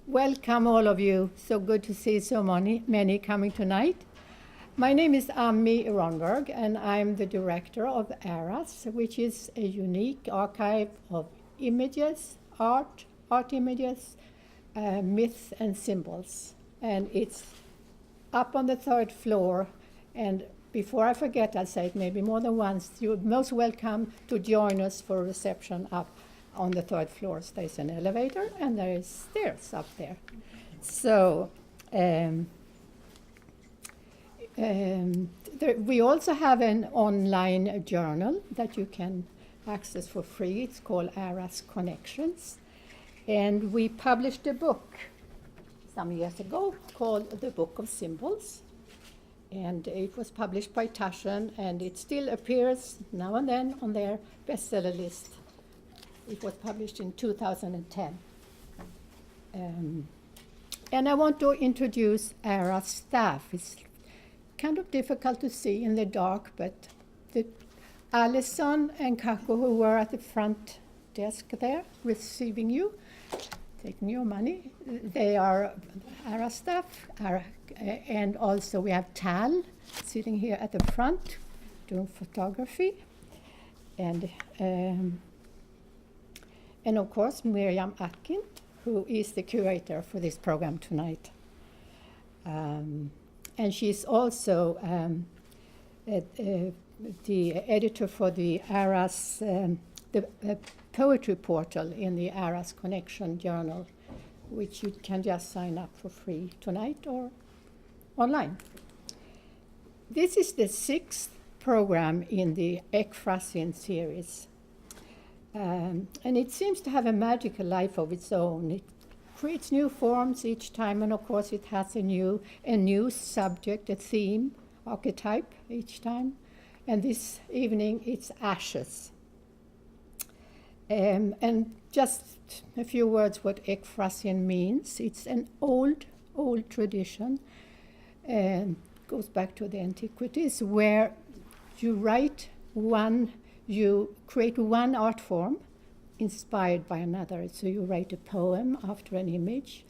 Welcome all of you. So good to see so many coming tonight. My name is Ami Ronberg and I'm the director of ARAS, which is a unique archive of images, art images, myths and symbols. And it's up on the third floor. And before I forget, I'll say it maybe more than once, you're most welcome to join us for a reception up on the third floor. There's an elevator and there is stairs up there. So we also have an online journal that you can access for free. It's called ARAS Connections. And we published a book some years ago called The Book of Symbols. And it was published by Taschen, and it still appears now and then on their bestseller list. It was published in 2010. And I want to introduce ARA's staff. It's kind of difficult to see in the dark, but Alison and Kako, who were at the front desk there receiving you, taking your money, they are ARA staff. And also we have Tal sitting here at the front doing photography. And of course, Miriam Atkin, who is the curator for this program tonight. And she's also the editor for the ARAS, the poetry portal in the ARAS Connection Journal, which you can just sign up for free tonight or online. This is the 6th program in the Ekphrazein series. And it seems to have a magical life of its own. It creates new forms each time, and of course it has a new subject, a theme, archetype each time. And this evening it's ashes. And just a few words what Ekphrazein means. It's an old tradition, goes back to the antiquities, where you create one art form inspired by another. So you write a poem after an image.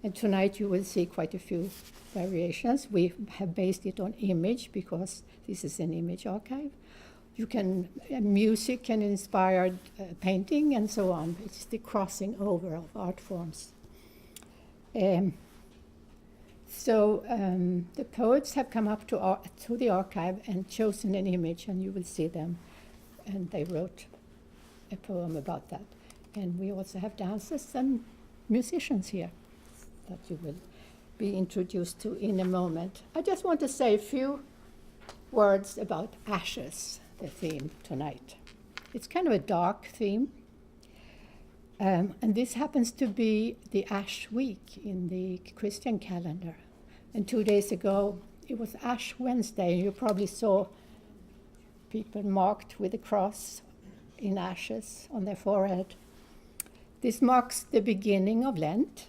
And tonight you will see quite a few variations. We have based it on image because this is an image archive. Music can inspire painting and so on. It's the crossing over of art forms. So the poets have come up to the archive and chosen an image, and you will see them. And they wrote a poem about that. And we also have dancers and musicians here that you will be introduced to in a moment. I just want to say a few words about ashes, the theme tonight. It's kind of a dark theme. And this happens to be the Ash Week in the Christian calendar. And 2 days ago, it was Ash Wednesday. You probably saw people marked with a cross in ashes on their forehead. This marks the beginning of Lent,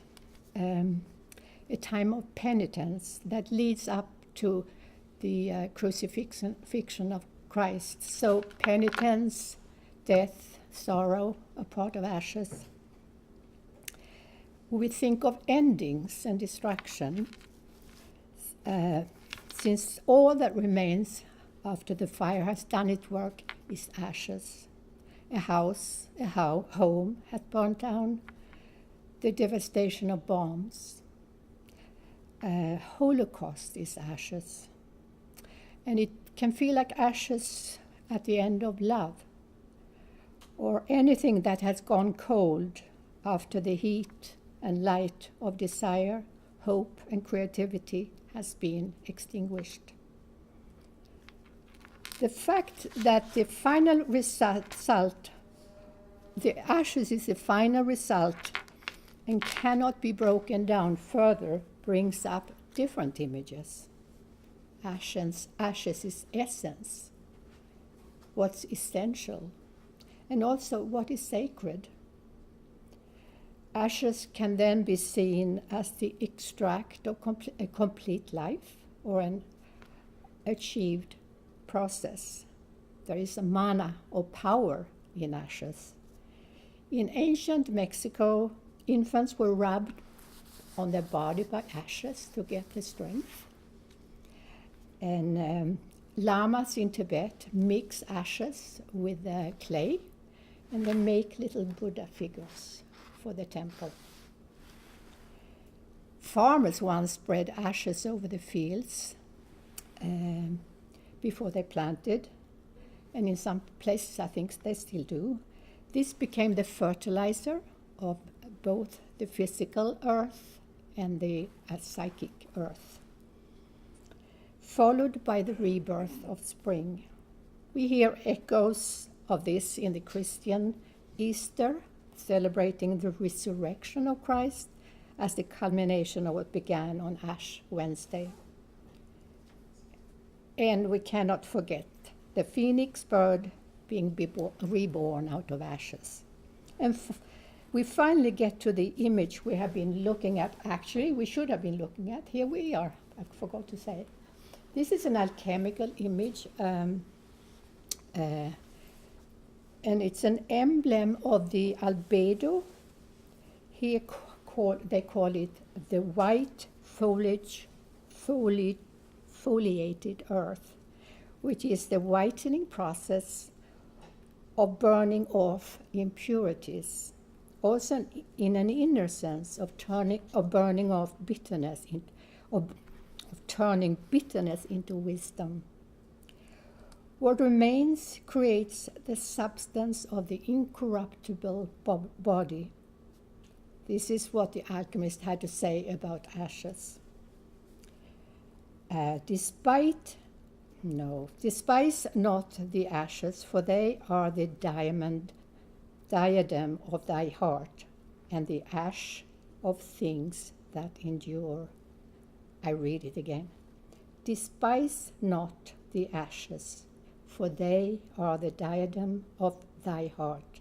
a time of penitence that leads up to the crucifixion of Christ. So penitence, death, sorrow, a part of ashes. We think of endings and destruction, since all that remains after the fire has done its work is ashes. A house, a home has burnt down, the devastation of bombs. Holocaust is ashes. And it can feel like ashes at the end of love, or anything that has gone cold after the heat and light of desire, hope, and creativity has been extinguished. The fact that the final result, the ashes is the final result and cannot be broken down further, brings up different images. Ashes is essence, what's essential, and also what is sacred. Ashes can then be seen as the extract of a complete life or an achieved process. There is a mana or power in ashes. In ancient Mexico, infants were rubbed on their body by ashes to get the strength. And lamas in Tibet mix ashes with clay, and they make little Buddha figures for the temple. Farmers once spread ashes over the fields before they planted, and in some places I think they still do. This became the fertilizer of both the physical earth and the psychic earth, followed by the rebirth of spring. We hear echoes of this in the Christian Easter, celebrating the resurrection of Christ as the culmination of what began on Ash Wednesday. And we cannot forget the phoenix bird being reborn out of ashes. And we finally get to the image we have been looking at. Actually, we should have been looking at. Here we are. I forgot to say it. This is an alchemical image, and it's an emblem of the albedo. Here they call it the white foliated earth, which is the whitening process of burning off impurities, also in an inner sense of burning off bitterness, of turning bitterness into wisdom. What remains creates the substance of the incorruptible body. This is what the alchemist had to say about ashes. Despise not the ashes, for they are the diadem of thy heart, and the ash of things that endure. I read it again. Despise not the ashes, for they are the diadem of thy heart,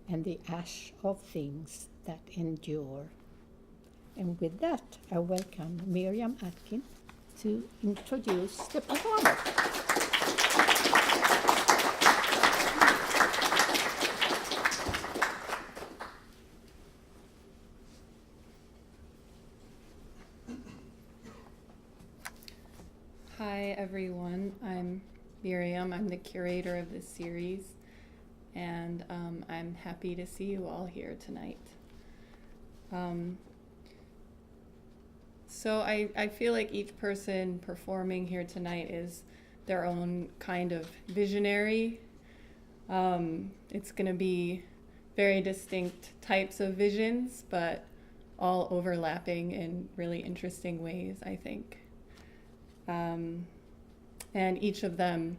and the ash of things that endure. And with that, I welcome Miriam Atkin to introduce the performer. Hi everyone, I'm Miriam. I'm the curator of this series, and I'm happy to see you all here tonight. So I feel like each person performing here tonight is their own kind of visionary. It's going to be very distinct types of visions, but all overlapping in really interesting ways, I think. And each of them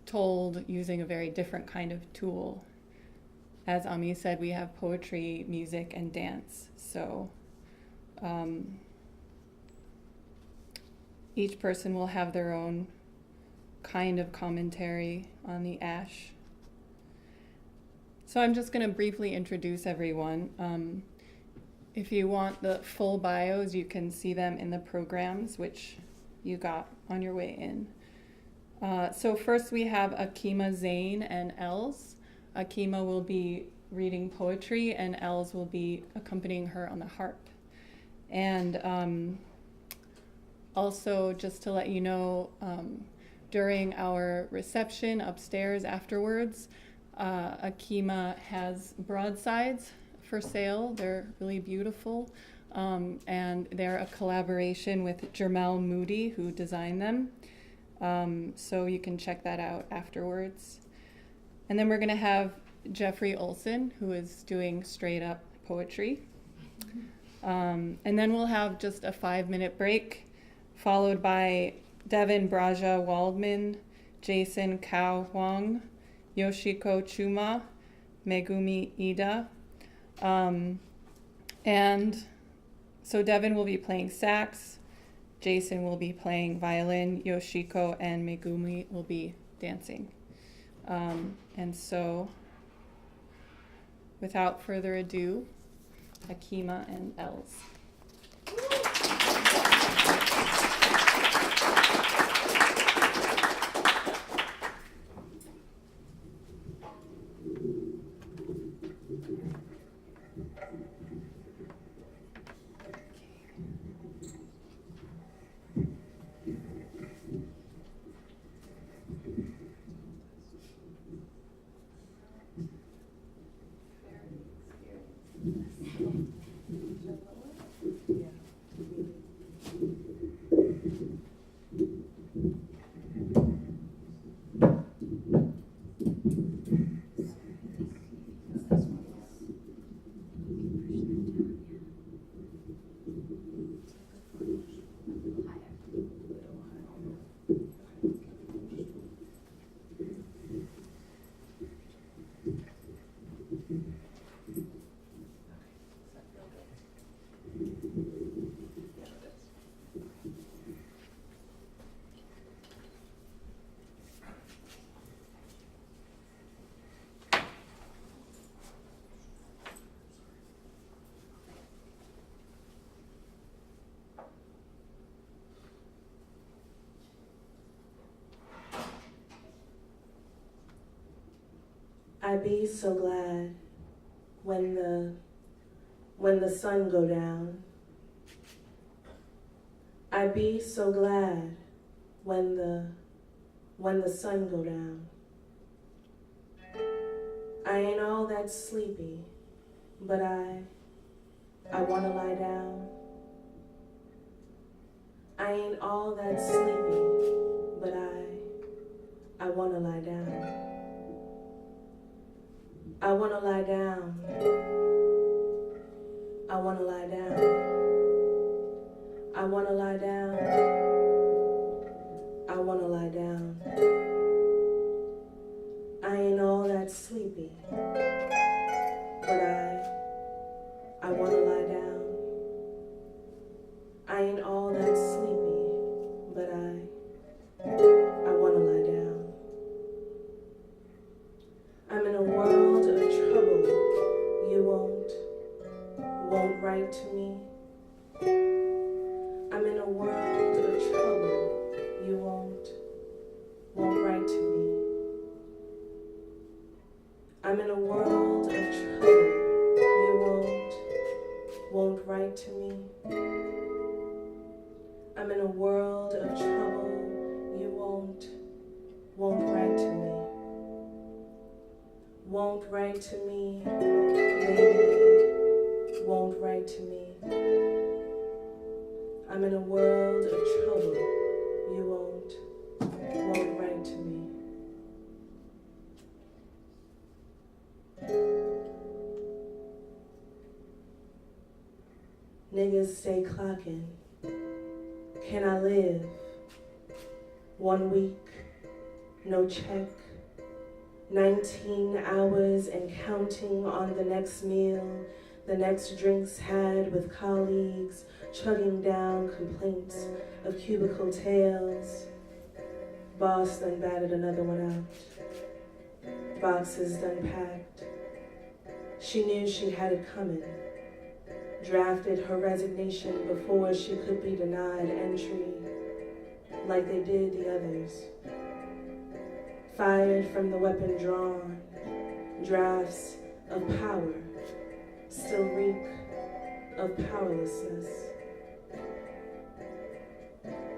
told using a very different kind of tool. As Ami said, we have poetry, music, and dance. So each person will have their own kind of commentary on the ash. So I'm just going to briefly introduce everyone. If you want the full bios, you can see them in the programs, which you got on your way in. So first we have Ekphrazein and Els. Akima will be reading poetry, and Els will be accompanying her on the harp. And also, just to let you know, during our reception upstairs afterwards, Akima has broadsides for sale. They're really beautiful, and they're a collaboration with Jermel Moody, who designed them. So you can check that out afterwards. And then we're going to have Jeffrey Olson, who is doing straight up poetry. And then we'll have just a 5-minute break, followed by Devin Braja Waldman, Jason Kao Huang, Yoshiko Chuma, Megumi Ida. And so Devin will be playing sax, Jason will be playing violin, Yoshiko and Megumi will be dancing. And so, without further ado, Akima and Els. I'd be so glad when the sun go down. I'd be so glad when the sun go down. I ain't all that sleepy, but I wanna lie down. I ain't all that sleepy, but I wanna lie down. I wanna lie down. I wanna lie down. I wanna lie down. I wanna lie down. I ain't all that sleepy, but I wanna lie down. I ain't all that sleepy, but I wanna lie down. I'm in a world of trouble. You won't write to me. I'm in a world of trouble. You won't write to me. I'm in a world of trouble. You won't write to me. I'm in a world of trouble. You won't write to me. Won't write to me, baby. Won't write to me. I'm in a world of trouble. You won't write to me. Niggas stay clocking. Can I live? 1 week, no check. 19 hours and counting on the next meal, the next drinks had with colleagues, chugging down complaints of cubicle tales. Boss done batted another one out. Boxes done packed. She knew she had it coming. Drafted her resignation before she could be denied entry, like they did the others. Fired from the weapon drawn, drafts of power still reek of powerlessness.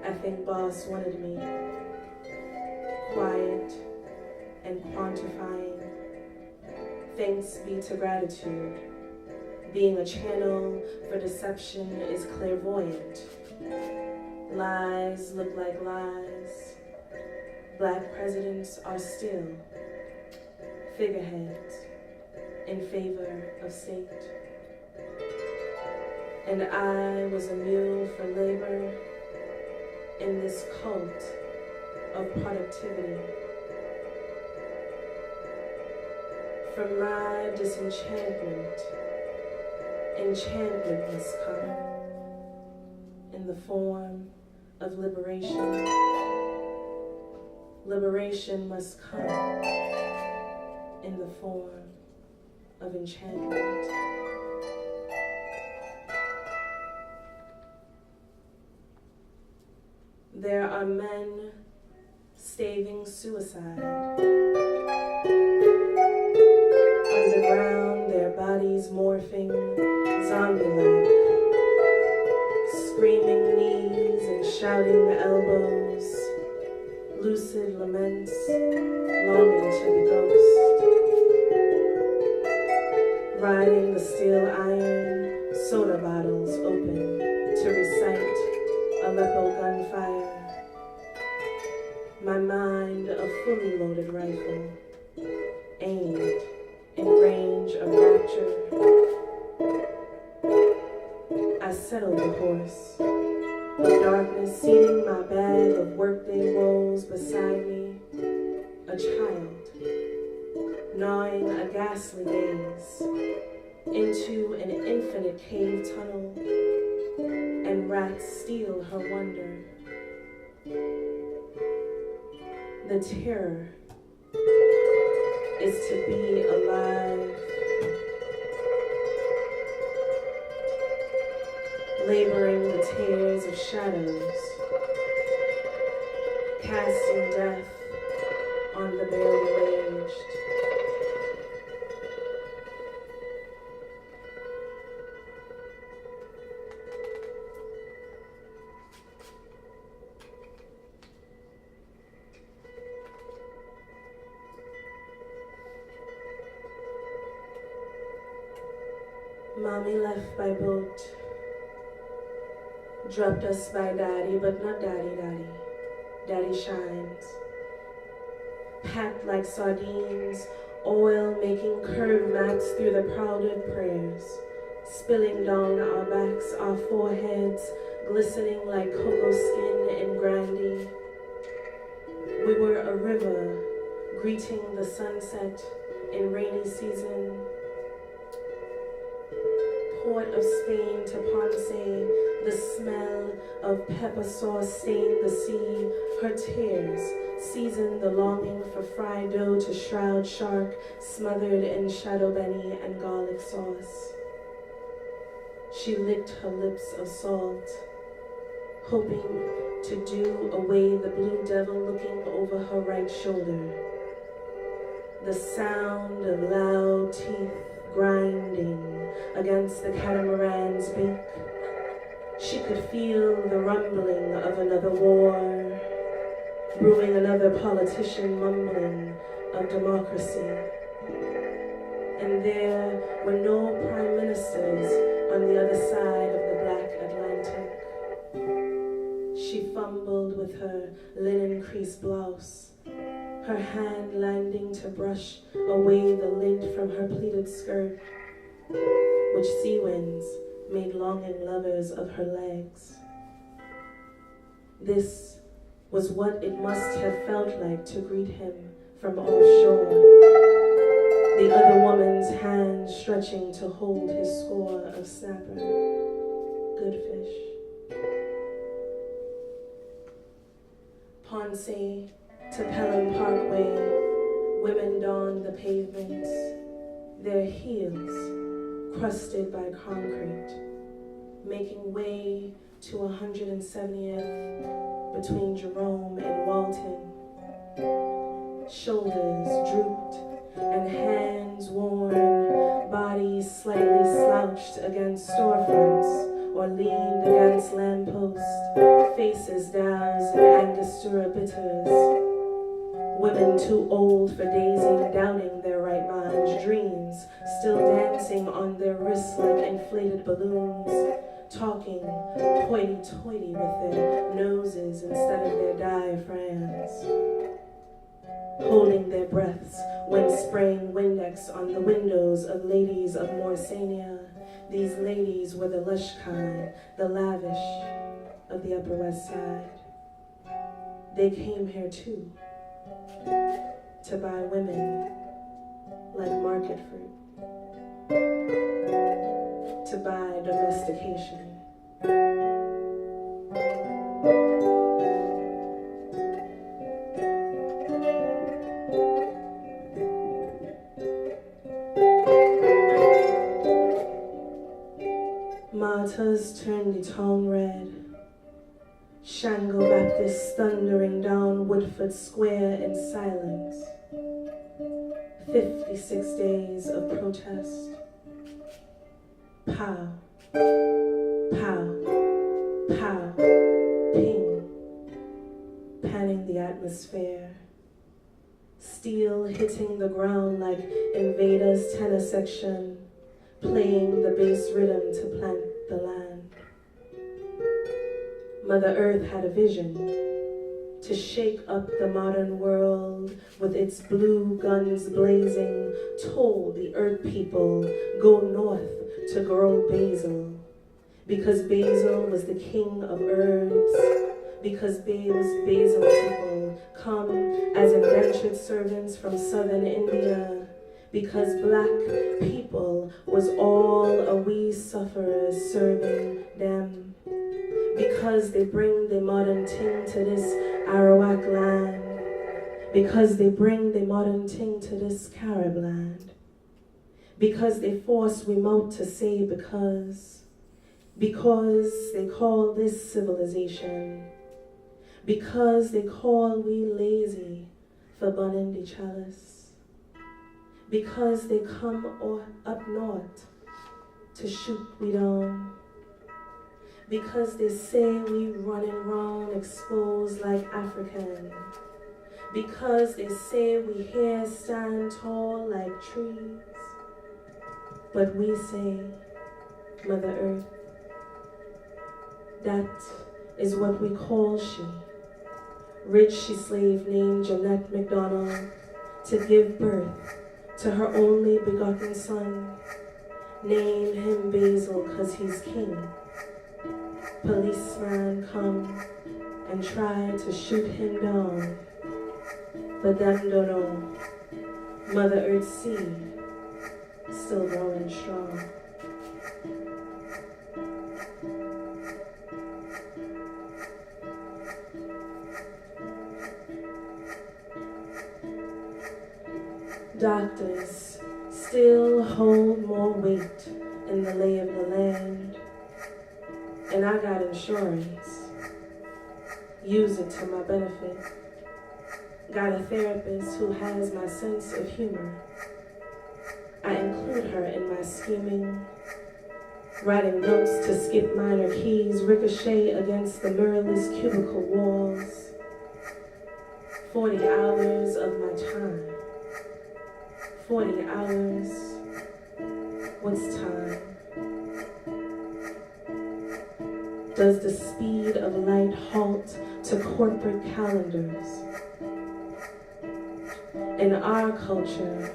I think boss wanted me quiet and quantifying. Thanks be to gratitude. Being a channel for deception is clairvoyant. Lies look like lies. Black presidents are still figureheads in favor of state. And I was a mule for labor in this cult of productivity. From my disenchantment, enchantment must come in the form of liberation. Liberation must come in the form of enchantment. There are men staving suicide. Underground, their bodies morphing zombie-like, screaming knees and shouting elbows, lucid laments, longing to be ghost. Riding the steel iron, soda bottles open to recite Aleppo gunfire. My mind a fully loaded rifle, aimed in range of rapture. I settled the horse, of darkness seating my bag of workday woes beside me, a child, gnawing a ghastly gaze into an infinite cave tunnel, and rats steal her wonder. The terror is to be alive, laboring the tears of shadows, casting death on the barely waged, Mommy left by boat, dropped us by daddy, but not daddy, daddy. Daddy shines. Packed like sardines, oil making curved mats through the powdered prayers, spilling down our backs, our foreheads, glistening like cocoa skin in Grandy. We were a river, greeting the sunset in rainy season. Port of Spain to Ponce, the smell of pepper sauce stained the sea. Her tears seasoned the longing for fried dough to shroud shark smothered in shadow benny and garlic sauce. She licked her lips of salt, hoping to do away the blue devil looking over her right shoulder. The sound of loud teeth grinding against the catamaran's beak. She could feel the rumbling of another war, brewing another politician mumbling of democracy. And there were no prime ministers on the other side of the black Atlantic. She fumbled with her linen crease blouse, her hand landing to brush away the lint from her pleated skirt, which sea winds made longing lovers of her legs. This was what it must have felt like to greet him from offshore, the other woman's hand stretching to hold his score of snapper. Good fish. Ponce to Pelham Parkway, women donned the pavements, their heels crusted by concrete, making way to 170th between Jerome and Walton. Shoulders drooped and hands worn, bodies slightly slouched against storefronts or leaned against lampposts, faces doused in Angostura bitters. Women too old for dazing, doubting their right minds, dreams still dancing on their wrists like inflated balloons, talking hoity-toity with their noses instead of their diaphragms, holding their breaths when spraying Windex on the windows of ladies of Morsania. These ladies were the lush kind, the lavish of the Upper West Side. They came here too, to buy women like market fruit, to buy domestication. Martyrs turned the town red. Shango Baptist thundering down Woodford Square in silence. 56 days of protest. Pow, pow, pow, ping, panning the atmosphere. Steel hitting the ground like Invaders' tenor section, playing the bass rhythm to plant the land. Mother Earth had a vision to shake up the modern world with its blue guns blazing, told the earth people, go north to grow basil, because basil was the king of herbs, because basil people come as indentured servants from southern India, because black people was all a wee sufferers serving them, because they bring the modern thing to this Arawak land, because they bring the modern thing to this Carib land, because they force we out to say because they call this civilization, because they call we lazy for burning the chalice, because they come up north to shoot we down, because they say we running round exposed like African, because they say we here stand tall like trees, but we say Mother Earth. That is what we call she. Rich she slave named Jeanette MacDonald to give birth to her only begotten son. Name him Basil 'cause he's king. Policeman come and try to shoot him down, but them don't know Mother Earth's seed still growing strong. Doctors still hold more weight in the lay of the land, and I got insurance. Use it to my benefit. Got a therapist who has my sense of humor. I include her in my scheming, writing notes to skip minor keys, ricochet against the mirrorless cubicle walls. 40 hours of my time. 40 hours. What's time? Does the speed of light halt to corporate calendars? In our culture,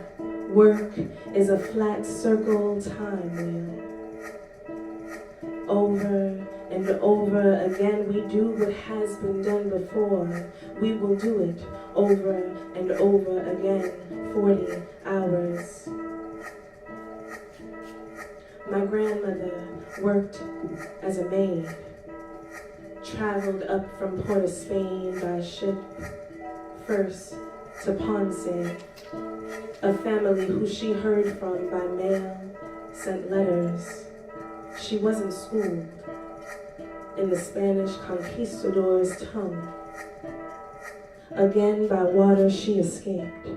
work is a flat circle time wheel. Over and over again, we do what has been done before. We will do it over and over again. 40 hours. My grandmother worked as a maid, traveled up from Port of Spain by ship, first to Ponce. A family who she heard from by mail sent letters. She wasn't schooled in the Spanish conquistador's tongue. Again by water she escaped.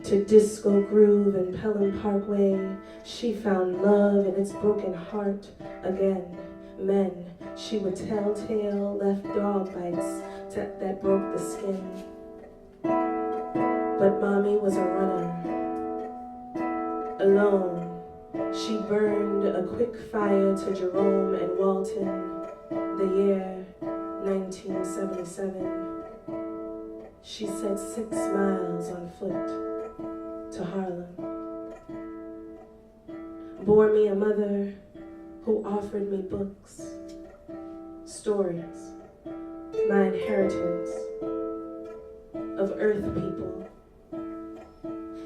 To Disco Groove and Pelham Parkway, she found love in its broken heart again. Men, she would tell tale, left dog bites that broke the skin. But mommy was a runner. Alone, she burned a quick fire to Jerome and Walton, the year 1977. She said 6 miles on foot to Harlem. Bore me a mother who offered me books, stories, my inheritance of earth people.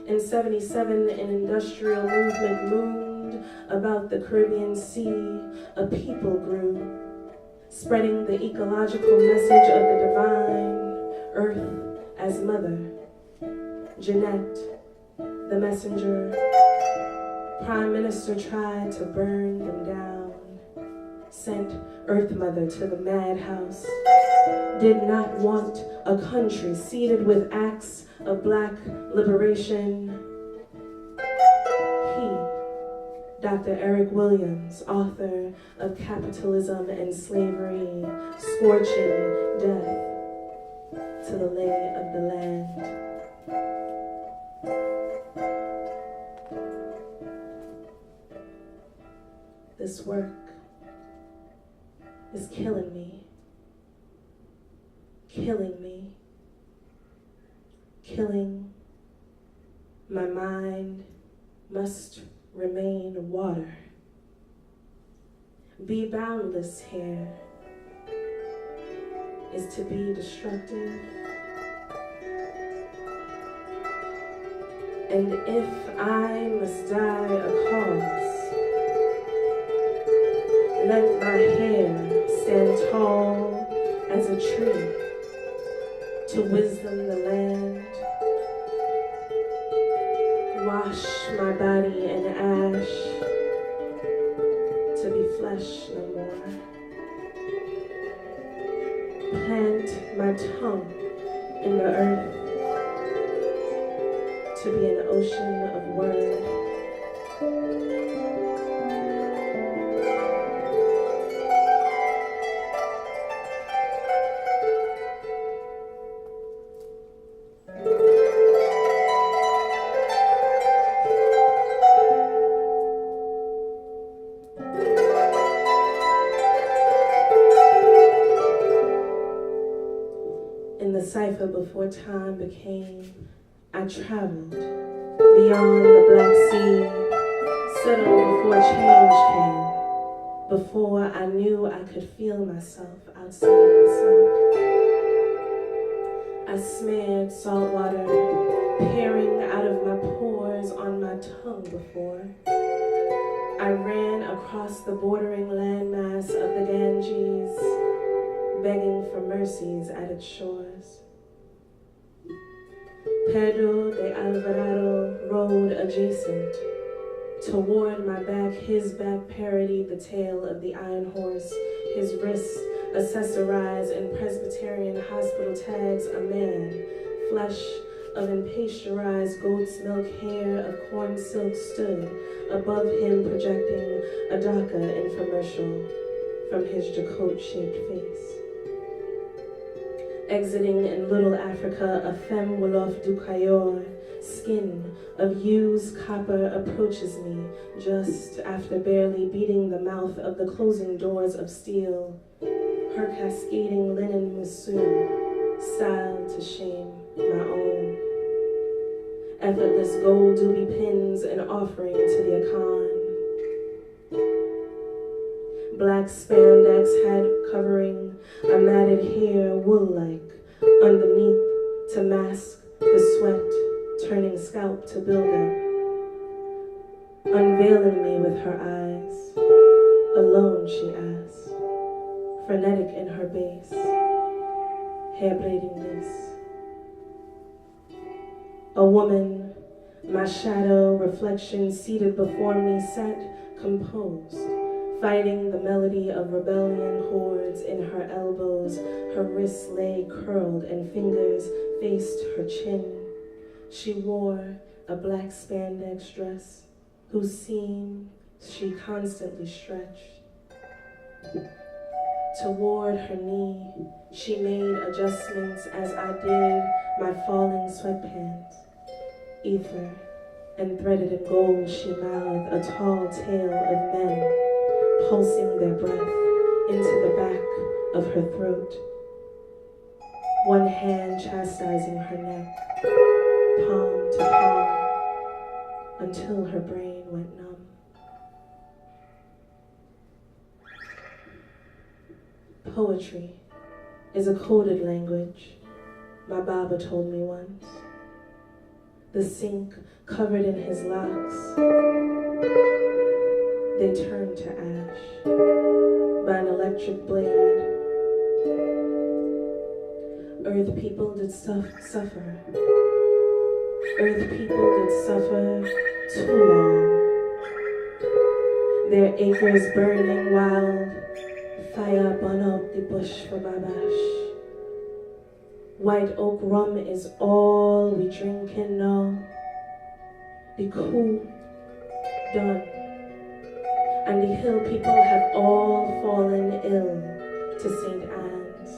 In 77, an industrial movement loomed about the Caribbean Sea. A people grew, spreading the ecological message of the divine, earth as mother. Jeanette, the messenger. Prime Minister tried to burn them down, sent Earth Mother to the madhouse, did not want a country seeded with acts of black liberation. He, Dr. Eric Williams, author of Capitalism and Slavery, Scorching Death to the Lay of the Land. This work is killing me, killing me, killing. My mind must remain water. Be boundless here is to be destructive. And if I must die a cause, let my hair stand tall as a tree to wisdom the land. Wash my body in ash to be flesh no more. Plant my tongue in the earth to be an ocean of word. in the cipher before time became. I traveled beyond the Black Sea, settled before change came, before I knew I could feel myself outside myself. I smeared salt water, peering out of my pores on my tongue before. I ran across the bordering landmass of the Ganges, begging for mercies at its shores. Pedro de Alvarado rode adjacent. Toward my back, his back parodied the tail of the iron horse, his wrist accessorized in Presbyterian hospital tags a man, flesh of impasteurized goat's milk, hair of corn silk stood above him, projecting a DACA infomercial from his Jacob-shaped face. Exiting in Little Africa, a femme wolof du Cayor, skin of used copper, approaches me just after barely beating the mouth of the closing doors of steel, her cascading linen musume, styled to shame my own. Effortless gold doobie pins, an offering to the Akan. Black spandex head covering a matted hair, wool-like, underneath to mask the sweat, turning scalp to buildup. Unveiling me with her eyes, alone she asks, frenetic in her base, hair braiding this. A woman, my shadow reflection seated before me, sat composed, fighting the melody of rebellion hordes in her elbows. Her wrists lay curled and fingers faced her chin. She wore a black spandex dress whose seam she constantly stretched. Toward her knee, she made adjustments as I did my falling sweatpants. Ether and threaded in gold, she mouthed a tall tale of men pulsing their breath into the back of her throat. One hand chastising her neck, palm to palm, until her brain went numb. Poetry is a coded language, my Baba told me once. The sink covered in his locks, they turned to ash by an electric blade. Earth people did suffer. Earth people did suffer too long. Their acres burning wild, fire burn up the bush for Babash. White oak rum is all we drinking now. The coup done. And the hill people have all fallen ill to St. Anne's.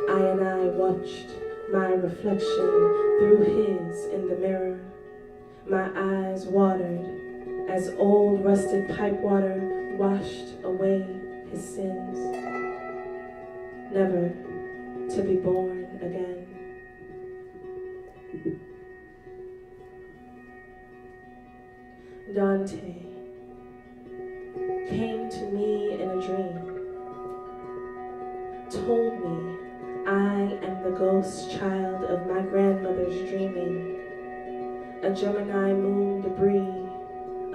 I and I watched my reflection through his in the mirror. My eyes watered as old rusted pipe water washed away his sins. Never to be born again. Dante came to me in a dream, told me I am the ghost child of my grandmother's dreaming, a Gemini moon debris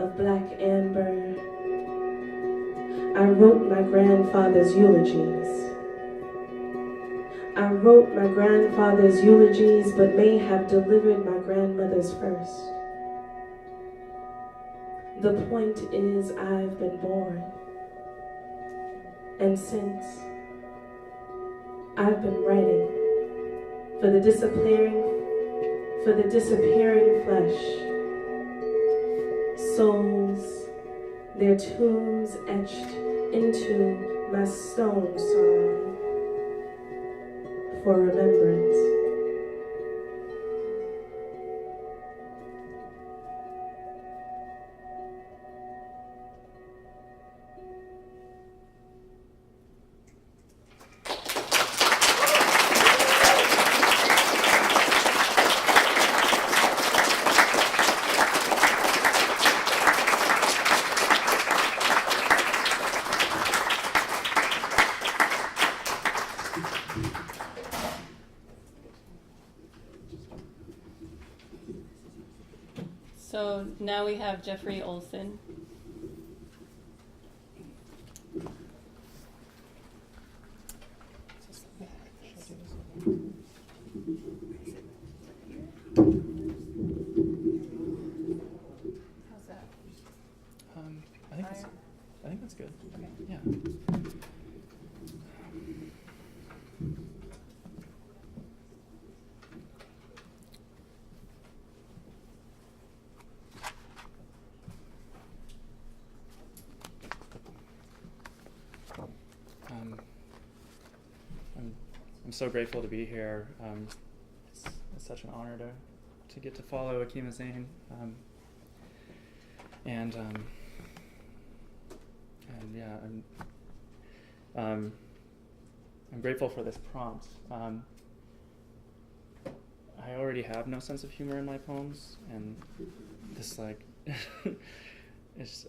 of black amber. I wrote my grandfather's eulogies. I wrote my grandfather's eulogies, but may have delivered my grandmother's first. The point is, I've been born, and since I've been writing for the disappearing flesh, souls, their tombs etched into my stone song for remembrance. So now we have Jeffrey Olson. How's that? I think that's good. Okay. Yeah. I'm so grateful to be here. It's such an honor to get to follow Ekphrazein, and yeah, I'm grateful for this prompt. I already have no sense of humor in my poems, and this it's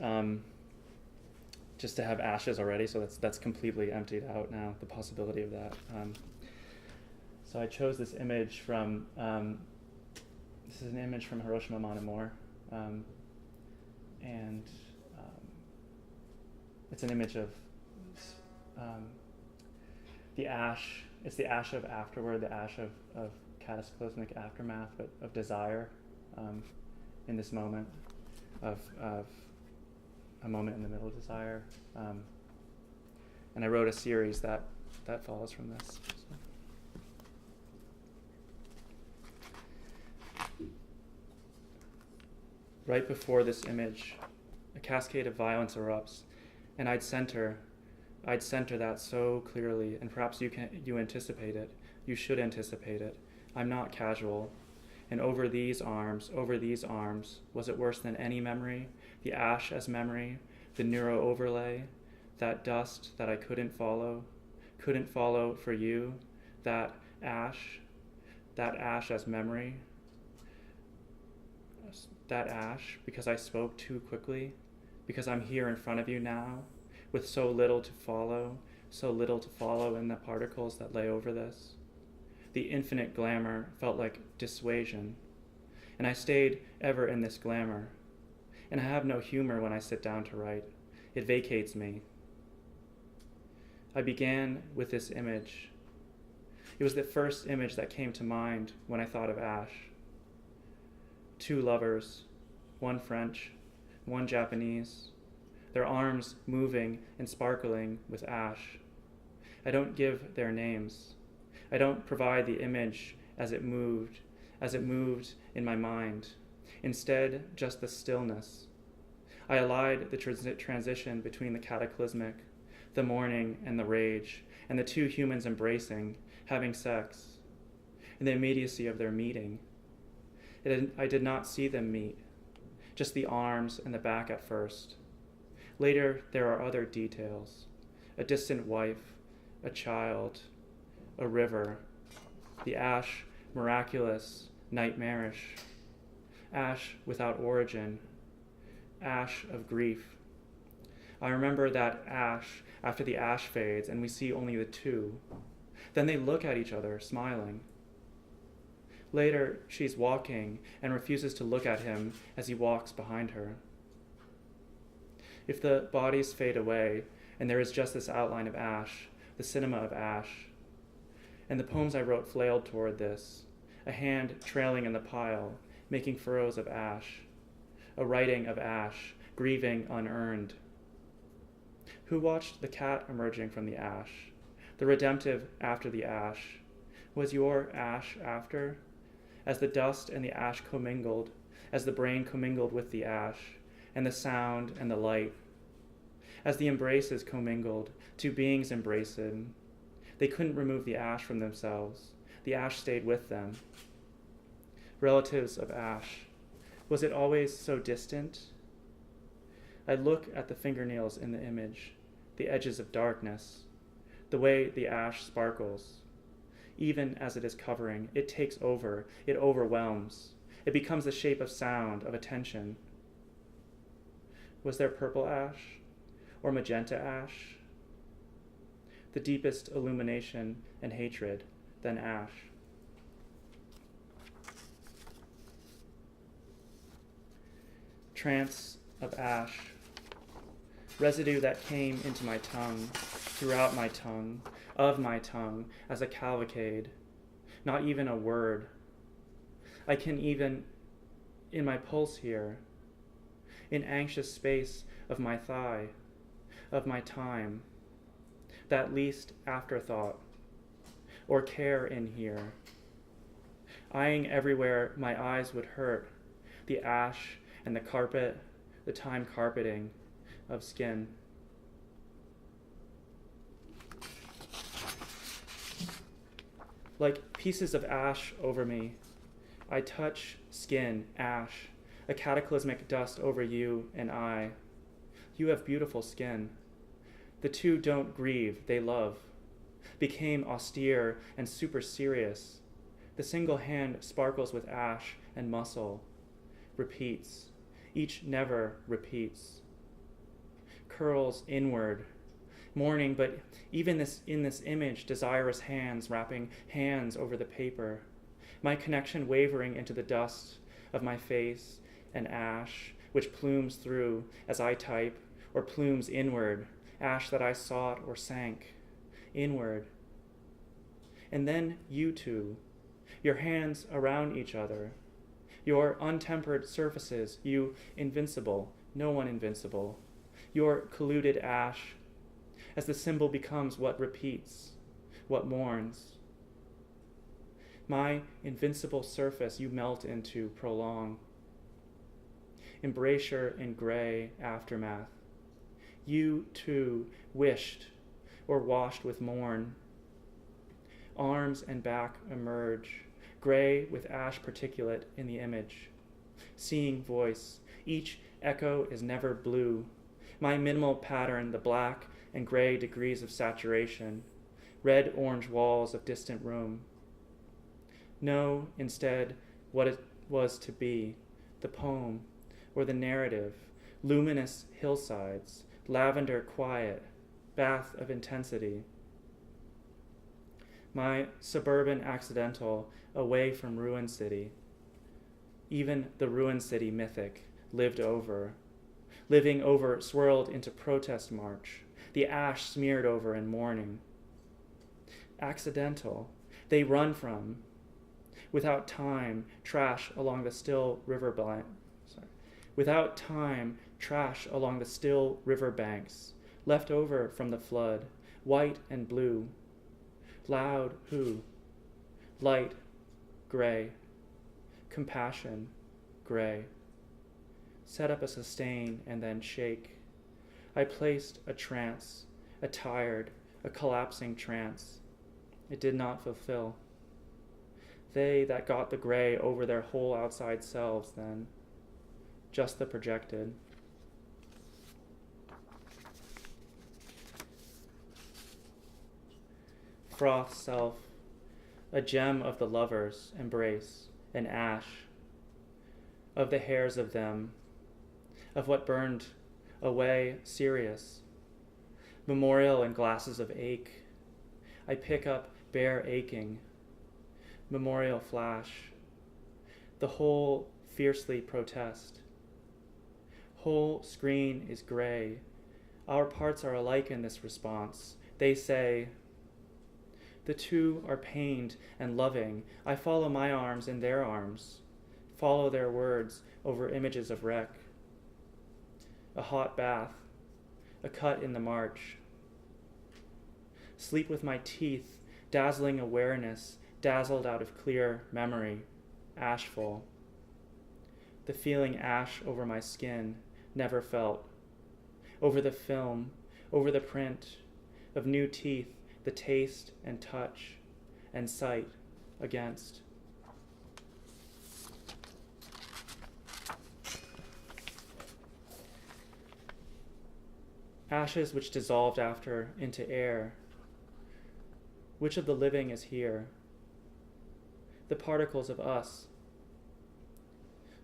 just to have ashes already, so that's completely emptied out now, the possibility of that. So I chose this image from, this is an image from Hiroshima Mon Amour, and it's an image of the ash. It's the ash of afterward, the ash of cataclysmic aftermath, but of desire in this moment, of a moment in the middle of desire. And I wrote a series that follows from this. So. Right before this image, a cascade of violence erupts, and I'd center that so clearly, and perhaps you anticipate it. You should anticipate it. I'm not casual. And over these arms, was it worse than any memory? The ash as memory, the neuro overlay, that dust that I couldn't follow for you, that ash as memory, that ash because I spoke too quickly, because I'm here in front of you now, with so little to follow in the particles that lay over this. The infinite glamour felt like dissuasion, and I stayed ever in this glamour. And I have no humor when I sit down to write. It vacates me. I began with this image. It was the first image that came to mind when I thought of ash. Two lovers, one French, one Japanese, their arms moving and sparkling with ash. I don't give their names. I don't provide the image as it moved in my mind. Instead, just the stillness. I allied the transition between the cataclysmic, the mourning and the rage, and the two humans embracing, having sex, in the immediacy of their meeting. I did not see them meet, just the arms and the back at first. Later, there are other details. A distant wife, a child, a river, the ash, miraculous, nightmarish, ash without origin, ash of grief. I remember that ash after the ash fades and we see only the two. Then they look at each other, smiling. Later, she's walking and refuses to look at him as he walks behind her. If the bodies fade away and there is just this outline of ash, the cinema of ash, and the poems I wrote flailed toward this, a hand trailing in the pile, making furrows of ash, a writing of ash, grieving unearned. Who watched the cat emerging from the ash, the redemptive after the ash? Was your ash after? As the dust and the ash commingled, as the brain commingled with the ash, and the sound and the light. As the embraces commingled, two beings embraced. They couldn't remove the ash from themselves. The ash stayed with them. Relatives of ash. Was it always so distant? I look at the fingernails in the image, the edges of darkness, the way the ash sparkles. Even as it is covering, it takes over, it overwhelms. It becomes the shape of sound, of attention. Was there purple ash or magenta ash? the deepest illumination and hatred than ash. Trance of ash, residue that came into my tongue, throughout my tongue, of my tongue, as a cavalcade, not even a word. I can even, in my pulse here, in anxious space of my thigh, of my time, that least afterthought, or care in here, eyeing everywhere my eyes would hurt, the ash and the carpet, the time carpeting of skin. Like pieces of ash over me, I touch skin, ash, a cataclysmic dust over you and I. You have beautiful skin. The two don't grieve, they love. Became austere and super serious. The single hand sparkles with ash and muscle. Repeats. Each never repeats. Curls inward. Mourning, but even in this image, desirous hands wrapping hands over the paper. My connection wavering into the dust of my face and ash, which plumes through as I type, or plumes inward, ash that I sought or sank, inward. And then you two, your hands around each other, your untempered surfaces, you invincible, no one invincible, your colluded ash, as the symbol becomes what repeats, what mourns. My invincible surface you melt into, prolong. Embrasure in gray aftermath. You too wished or washed with morn. Arms and back emerge, gray with ash particulate in the image. Seeing voice, each echo is never blue. My minimal pattern, the black and gray degrees of saturation, red-orange walls of distant room. Know instead what it was to be, the poem or the narrative, luminous hillsides, lavender quiet, bath of intensity. My suburban accidental away from ruin city, even the ruin city mythic, lived over, living over swirled into protest march, the ash smeared over in mourning. Accidental, they run from, without time, trash along the still without time, trash along the still river banks, left over from the flood, white and blue, loud who, light, gray, compassion, gray. Set up a sustain and then shake. I placed a trance, a tired, a collapsing trance. It did not fulfill. They that got the gray over their whole outside selves then, just the projected. Froth self, a gem of the lover's embrace, an ash, of the hairs of them, of what burned away serious, memorial in glasses of ache. I pick up bare aching, memorial flash, the whole fiercely protest. Whole screen is gray. Our parts are alike in this response. They say, the two are pained and loving. I follow my arms in their arms, follow their words over images of wreck. A hot bath, a cut in the march. Sleep with my teeth, dazzling awareness, dazzled out of clear memory, ashful. The feeling ash over my skin, never felt. Over the film, over the print of new teeth, the taste and touch and sight against. Ashes which dissolved after into air. Which of the living is here? The particles of us.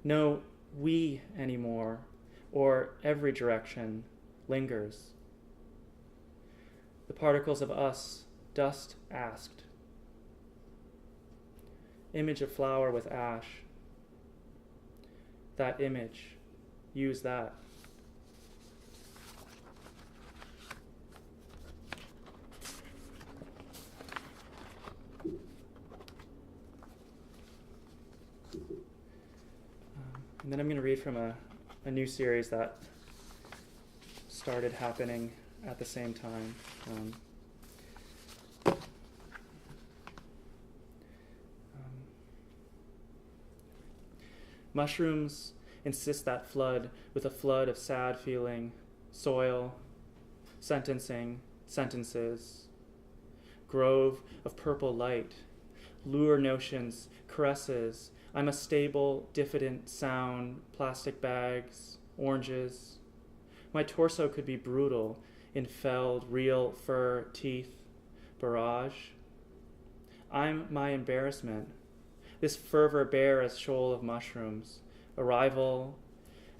No we anymore, or every direction lingers. The particles of us, dust asked. Image of flower with ash. That image, use that. And then I'm going to read from a new series that started happening at the same time. Mushrooms insist that flood with a flood of sad feeling, soil, sentencing, sentences, grove of purple light, lure notions, caresses. I'm a stable, diffident sound, plastic bags, oranges. My torso could be brutal in felled, real fur, teeth, barrage. I'm my embarrassment. This fervor bare as shoal of mushrooms, arrival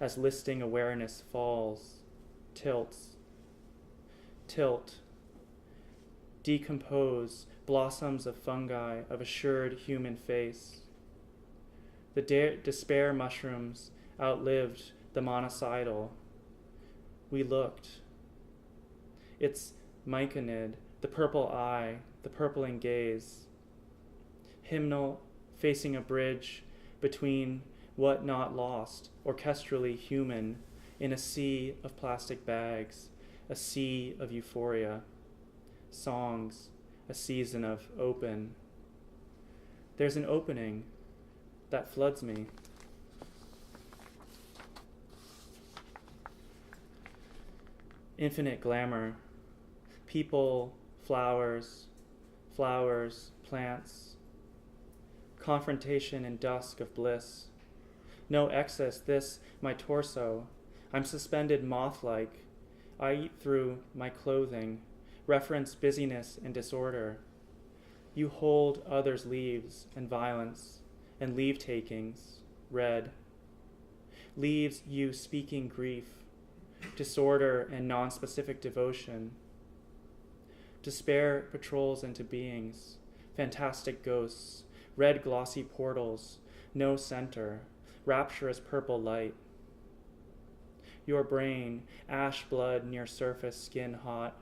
as listing awareness falls, tilts, tilt, decompose, blossoms of fungi of assured human face. The despair mushrooms outlived the monocidal. We looked. It's myconid, the purple eye, the purpling gaze. Hymnal facing a bridge between what not lost, orchestrally human, in a sea of plastic bags, a sea of euphoria. Songs, a season of open. There's an opening that floods me. Infinite glamour, people, flowers, plants, confrontation in dusk of bliss. No excess, this, my torso. I'm suspended moth-like. I eat through my clothing, reference busyness and disorder. You hold others' leaves and violence and leave-takings, red. Leaves you speaking grief, disorder and non-specific devotion. Despair patrols into beings, fantastic ghosts, red glossy portals, no center, rapturous purple light. Your brain, ash blood near surface, skin hot.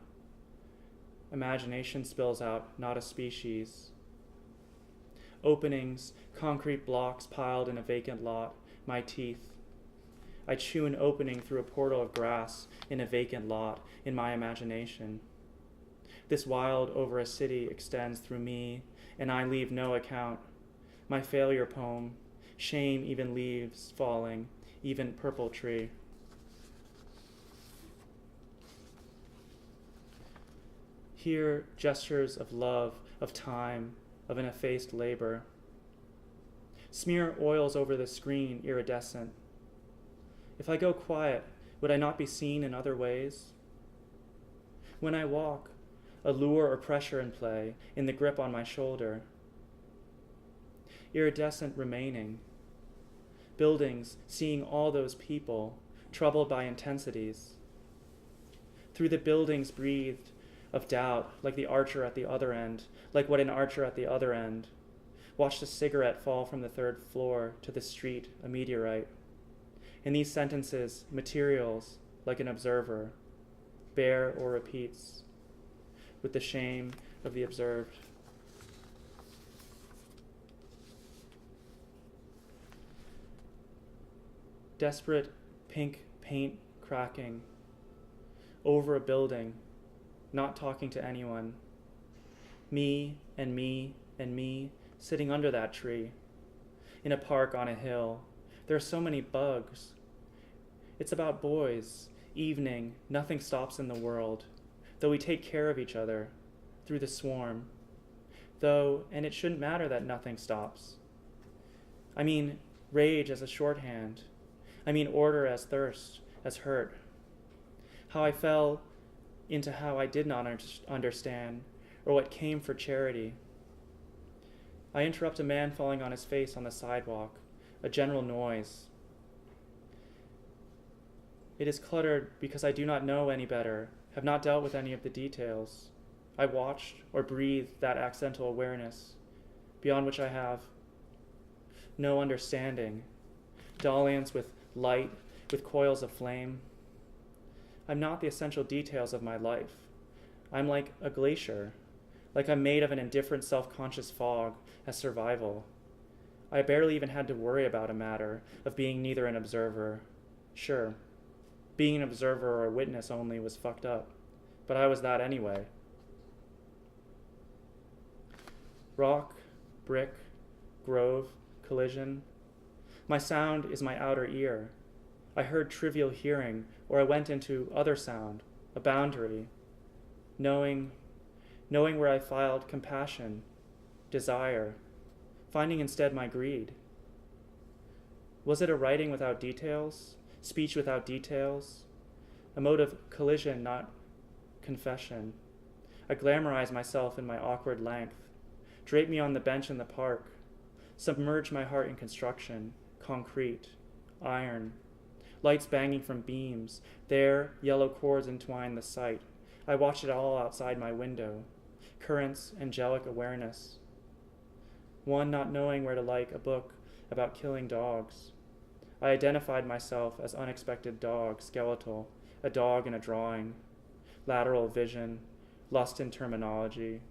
Imagination spills out, not a species. Openings, concrete blocks piled in a vacant lot, my teeth. I chew an opening through a portal of grass in a vacant lot in my imagination. This wild over a city extends through me, and I leave no account. My failure poem, shame even leaves falling, even purple tree. Here, gestures of love, of time, of an effaced labor. Smear oils over the screen, iridescent. If I go quiet, would I not be seen in other ways? When I walk, a lure or pressure in play, in the grip on my shoulder. Iridescent remaining. Buildings, seeing all those people, troubled by intensities. Through the buildings breathed of doubt, like the archer at the other end, like what an archer at the other end. Watched a cigarette fall from the third floor to the street, a meteorite. In these sentences, materials, like an observer, bear or repeats, with the shame of the observed. Desperate pink paint cracking over a building, not talking to anyone. Me and me and me sitting under that tree in a park on a hill. There are so many bugs. It's about boys, evening, nothing stops in the world, though we take care of each other through the swarm. Though, and it shouldn't matter that nothing stops. I mean, rage as a shorthand. I mean, order as thirst, as hurt. How I fell into how I did not understand, or what came for charity. I interrupt a man falling on his face on the sidewalk, a general noise. It is cluttered because I do not know any better, have not dealt with any of the details. I watched or breathed that accidental awareness, beyond which I have no understanding, dalliance with light, with coils of flame. I'm not the essential details of my life. I'm like a glacier, like I'm made of an indifferent self-conscious fog as survival. I barely even had to worry about a matter of being neither an observer. Sure, being an observer or a witness only was fucked up, but I was that anyway. Rock, brick, grove, collision. My sound is my outer ear. I heard trivial hearing, or I went into other sound, a boundary, knowing where I filed compassion, desire, finding instead my greed. Was it a writing without details, speech without details, a mode of collision, not confession? I glamorize myself in my awkward length, drape me on the bench in the park, submerge my heart in construction, concrete, iron, lights banging from beams, there yellow cords entwine the sight. I watch it all outside my window, currents, angelic awareness. One not knowing where to like a book about killing dogs. I identified myself as unexpected dog, skeletal, a dog in a drawing, lateral vision, lust in terminology,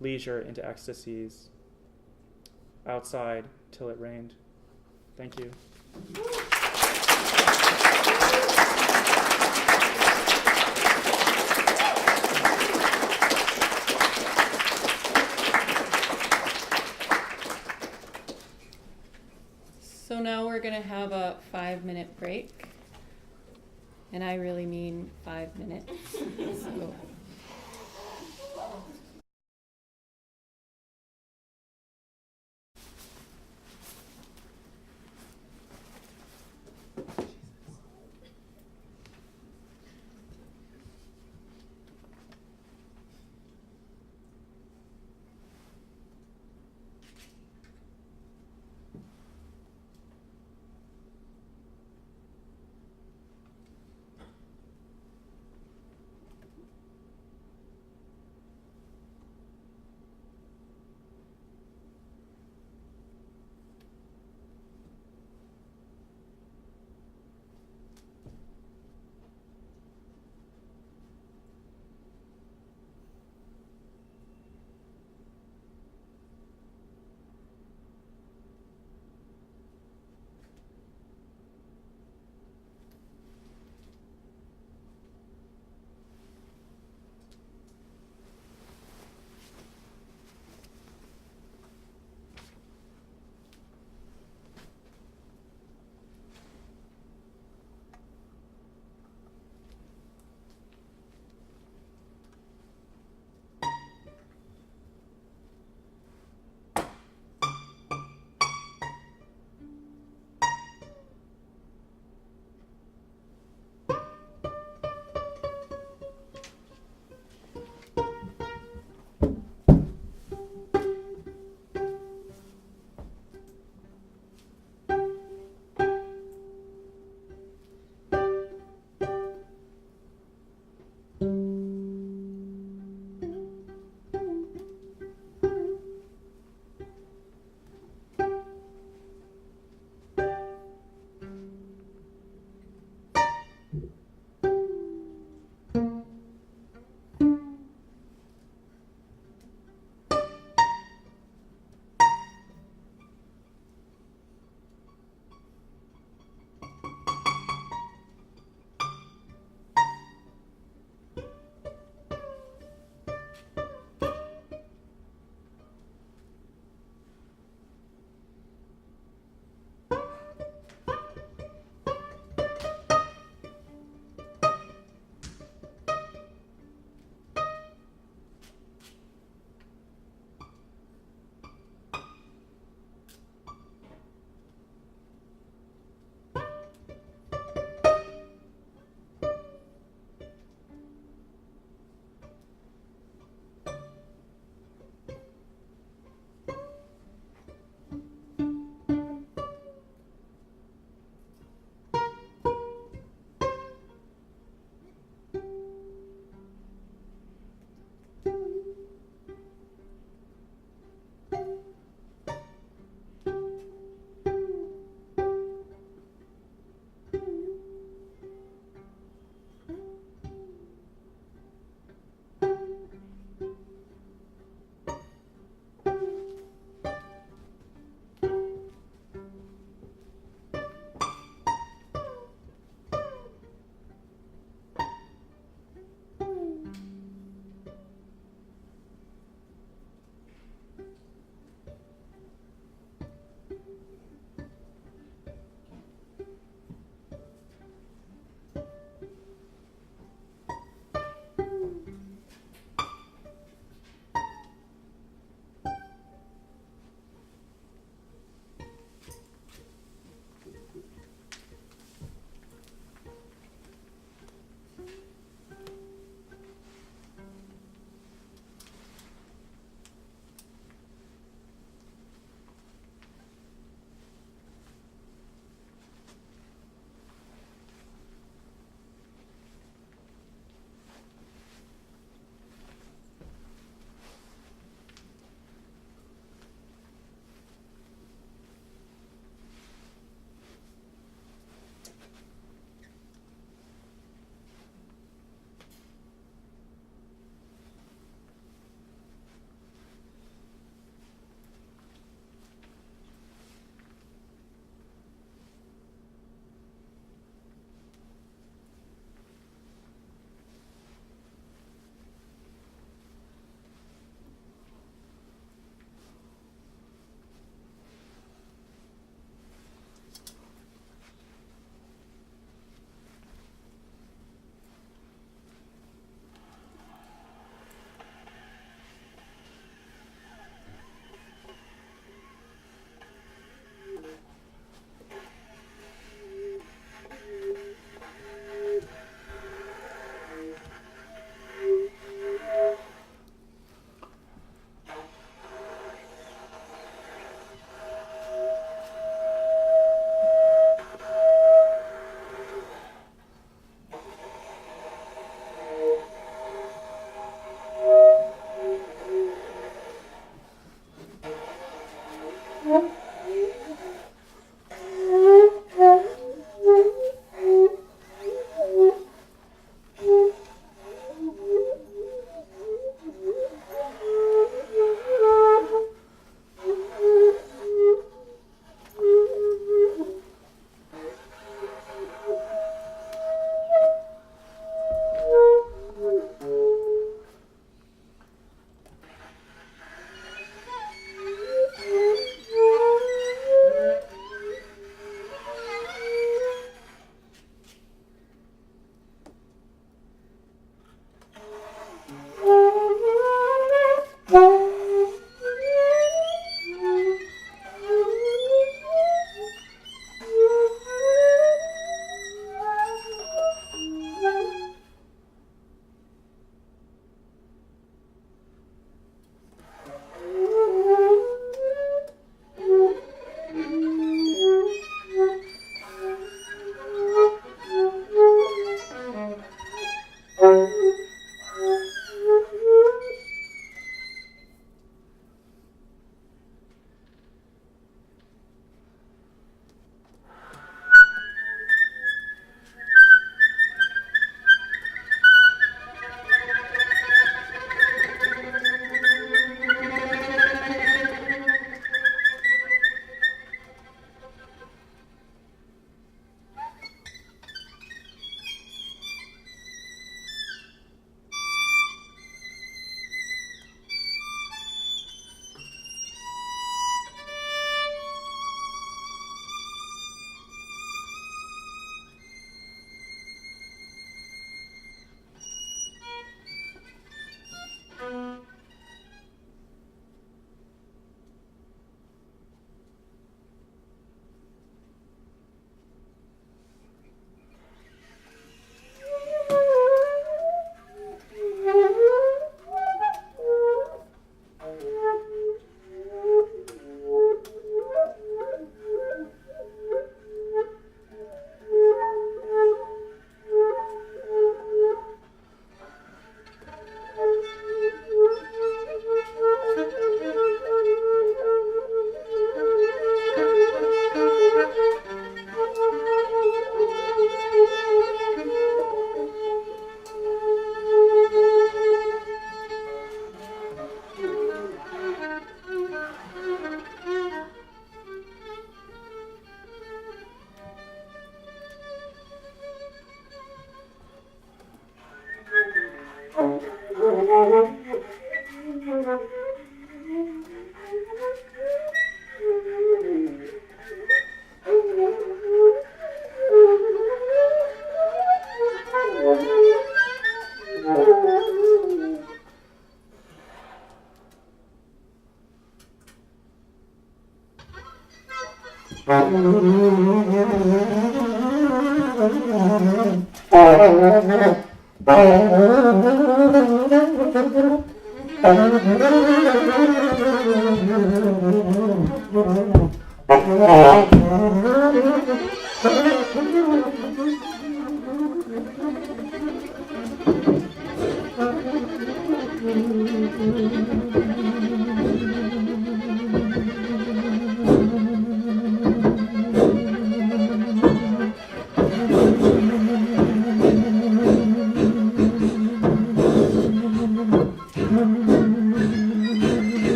leisure into ecstasies. Outside till it rained. Thank you. So now we're going to have a 5-minute break. And I really mean 5 minutes. So.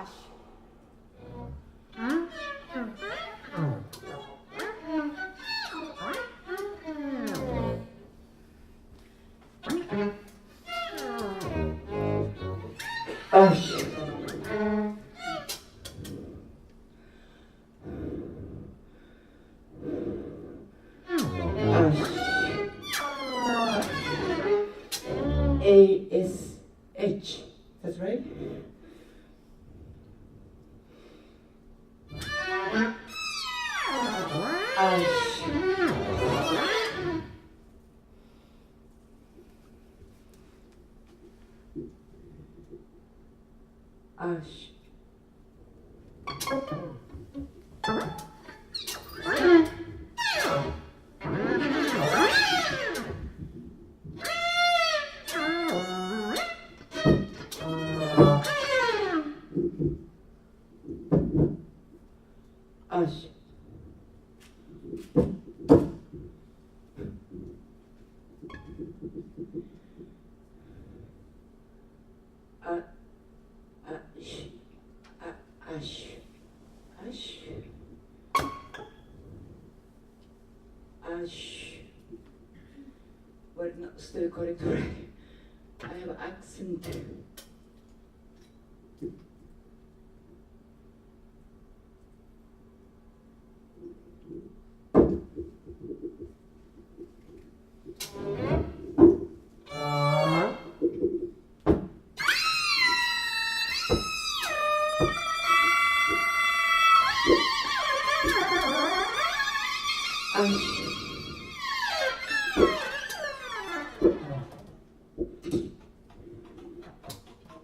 Ash. Ash. ASH. That's right? Ash. Ash. Ash. Ash. Ash. Ash. Word not still correct already. I have accent.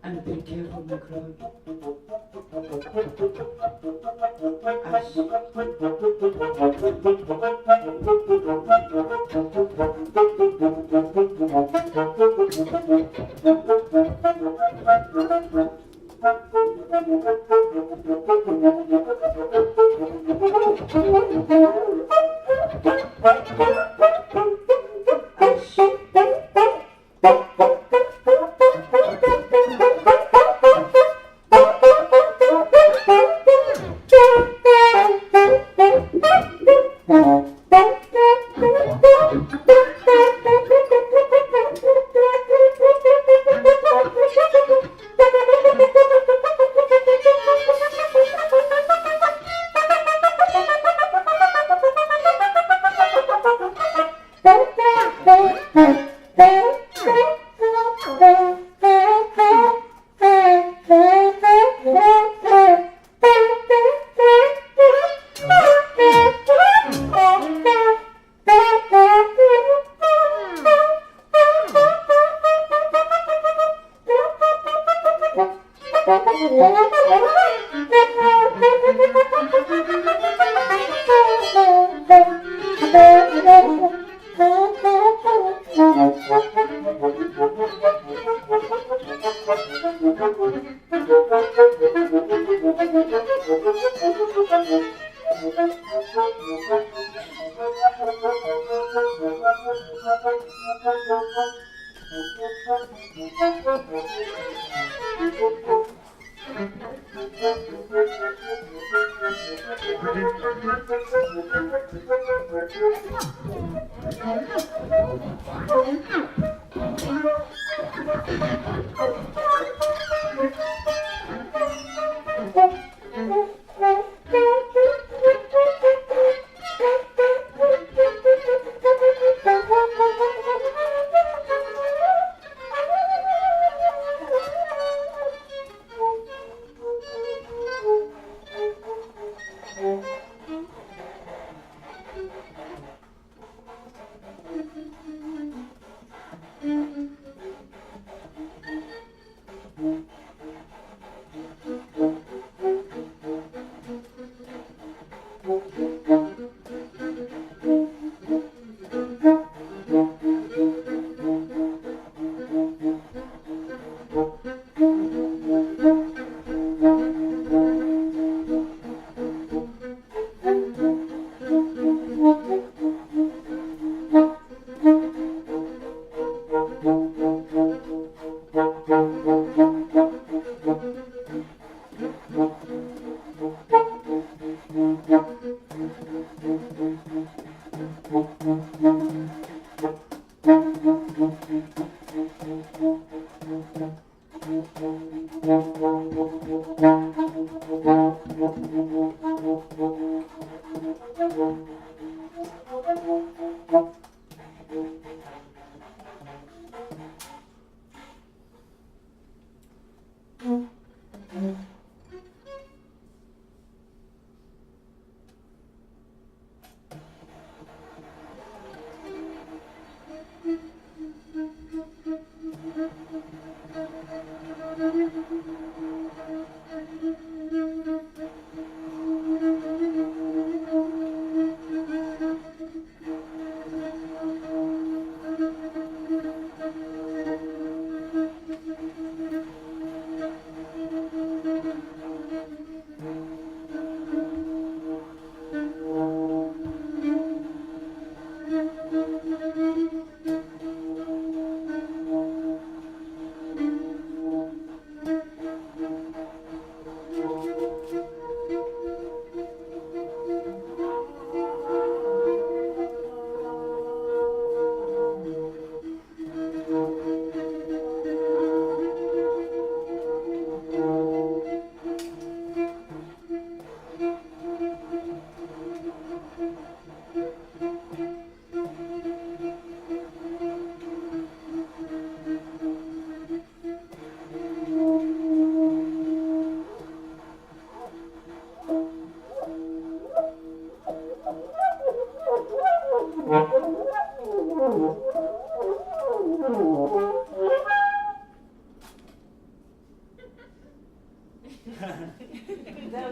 And be careful, my crowd.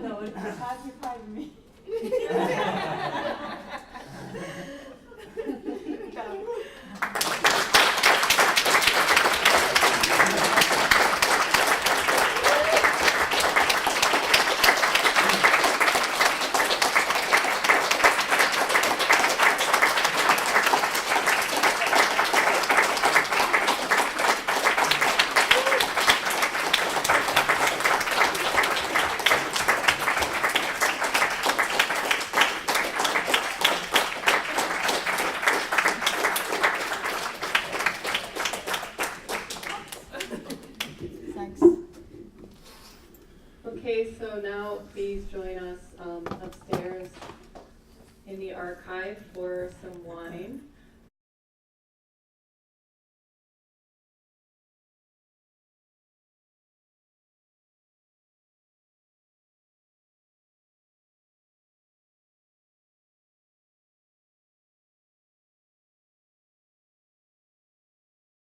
No, it's occupied me. Thanks. Okay, so now please join us upstairs in the archive for some wine.